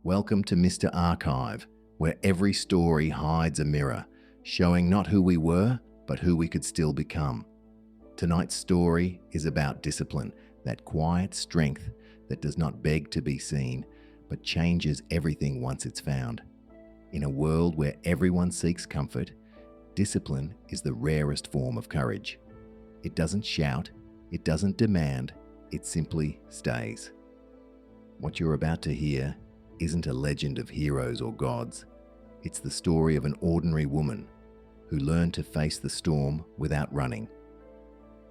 Welcome to Mr. Archive, where every story hides a mirror, showing not who we were, but who we could still become. Tonight's story is about discipline, that quiet strength that does not beg to be seen, but changes everything once it's found. In a world where everyone seeks comfort, discipline is the rarest form of courage. It doesn't shout, it doesn't demand, it simply stays. What you're about to hear isn't a legend of heroes or gods. It's the story of an ordinary woman who learned to face the storm without running.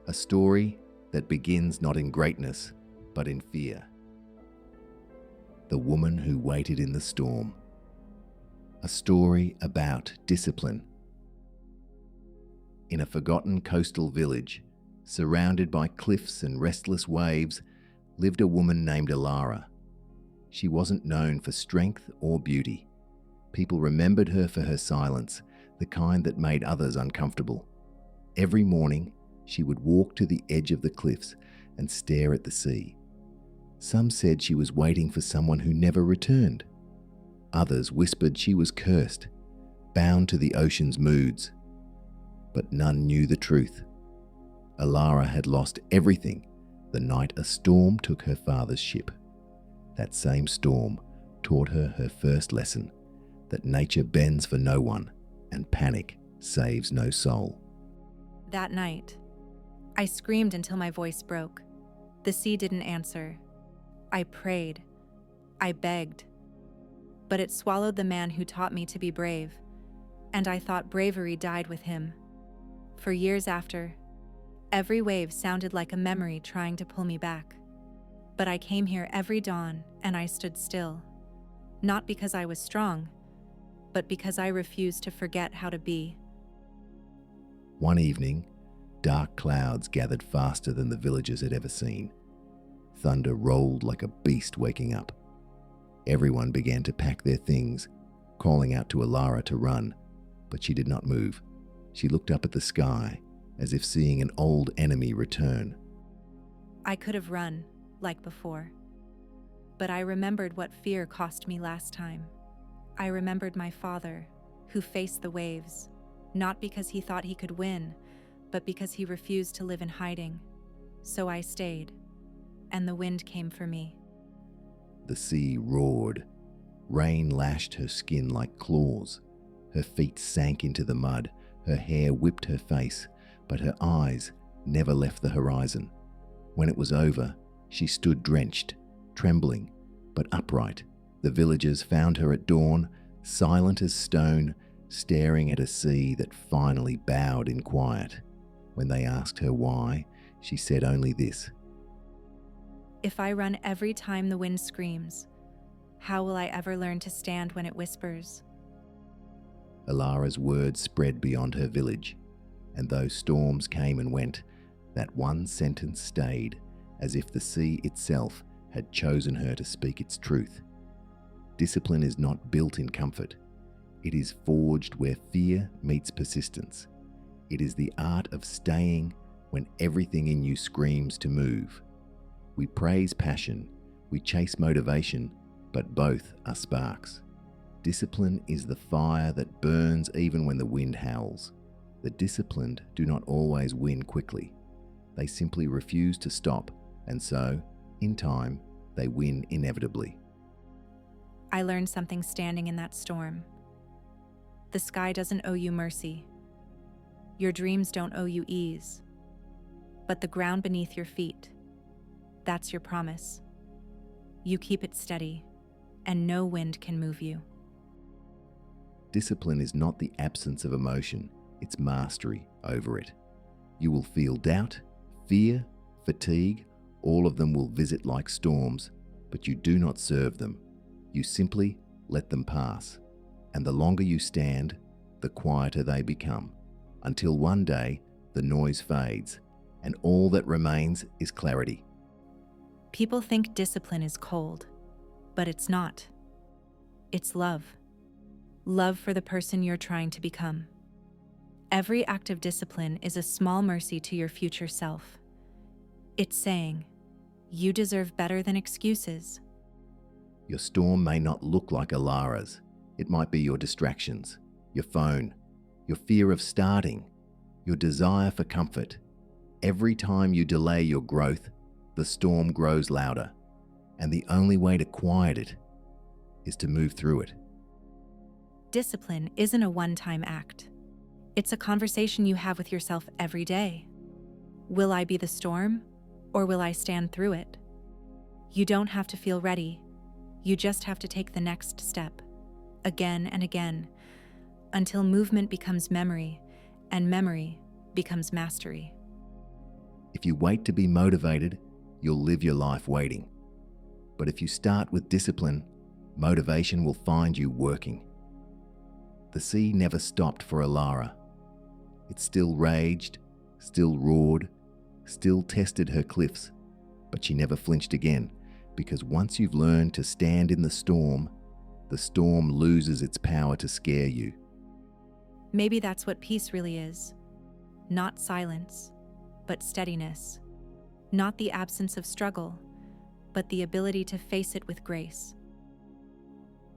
A story that begins not in greatness, but in fear. The woman who waited in the storm. A story about discipline. In a forgotten coastal village, surrounded by cliffs and restless waves, lived a woman named Alara. She wasn't known for strength or beauty. People remembered her for her silence, the kind that made others uncomfortable. Every morning, she would walk to the edge of the cliffs and stare at the sea. Some said she was waiting for someone who never returned. Others whispered she was cursed, bound to the ocean's moods. But none knew the truth. Alara had lost everything the night a storm took her father's ship. That same storm taught her her first lesson, that nature bends for no one and panic saves no soul. That night, I screamed until my voice broke. The sea didn't answer. I prayed. I begged. But it swallowed the man who taught me to be brave, and I thought bravery died with him. For years after, every wave sounded like a memory trying to pull me back. But I came here every dawn and I stood still, not because I was strong, but because I refused to forget how to be. One evening, dark clouds gathered faster than the villagers had ever seen. Thunder rolled like a beast waking up. Everyone began to pack their things, calling out to Alara to run, but she did not move. She looked up at the sky, as if seeing an old enemy return. I could have run, like before. But I remembered what fear cost me last time. I remembered my father, who faced the waves, not because he thought he could win, but because he refused to live in hiding. So I stayed, and the wind came for me. The sea roared. Rain lashed her skin like claws. Her feet sank into the mud. Her hair whipped her face, but her eyes never left the horizon. When it was over, she stood drenched, trembling, but upright. The villagers found her at dawn, silent as stone, staring at a sea that finally bowed in quiet. When they asked her why, she said only this: If I run every time the wind screams, how will I ever learn to stand when it whispers? Alara's words spread beyond her village, and though storms came and went, that one sentence stayed, as if the sea itself had chosen her to speak its truth. Discipline is not built in comfort. It is forged where fear meets persistence. It is the art of staying when everything in you screams to move. We praise passion, we chase motivation, but both are sparks. Discipline is the fire that burns even when the wind howls. The disciplined do not always win quickly. They simply refuse to stop, and so, in time, they win inevitably. I learned something standing in that storm. The sky doesn't owe you mercy. Your dreams don't owe you ease. But the ground beneath your feet, that's your promise. You keep it steady, and no wind can move you. Discipline is not the absence of emotion, it's mastery over it. You will feel doubt, fear, fatigue. All of them will visit like storms, but you do not serve them. You simply let them pass. And the longer you stand, the quieter they become, until one day the noise fades, and all that remains is clarity. People think discipline is cold, but it's not. It's love. Love for the person you're trying to become. Every act of discipline is a small mercy to your future self. It's saying, you deserve better than excuses. Your storm may not look like Alara's. It might be your distractions, your phone, your fear of starting, your desire for comfort. Every time you delay your growth, the storm grows louder, and the only way to quiet it is to move through it. Discipline isn't a one-time act. It's a conversation you have with yourself every day. Will I be the storm, or will I stand through it? You don't have to feel ready. You just have to take the next step, again and again, until movement becomes memory, and memory becomes mastery. If you wait to be motivated, you'll live your life waiting. But if you start with discipline, motivation will find you working. The sea never stopped for Alara. It still raged, still roared, still tested her cliffs, but she never flinched again, because once you've learned to stand in the storm loses its power to scare you. Maybe that's what peace really is. Not silence, but steadiness. Not the absence of struggle, but the ability to face it with grace.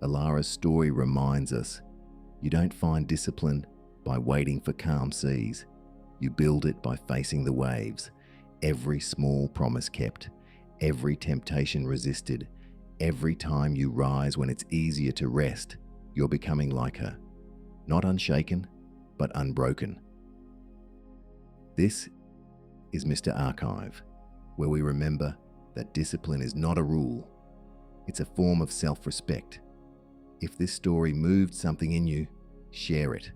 Alara's story reminds us, you don't find discipline by waiting for calm seas. You build it by facing the waves. Every small promise kept, every temptation resisted, every time you rise when it's easier to rest, you're becoming like her. Not unshaken, but unbroken. This is Mr. Archive, where we remember that discipline is not a rule. It's a form of self-respect. If this story moved something in you, share it.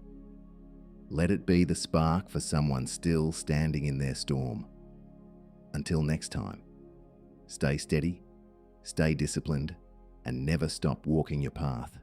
Let it be the spark for someone still standing in their storm. Until next time, stay steady, stay disciplined, and never stop walking your path.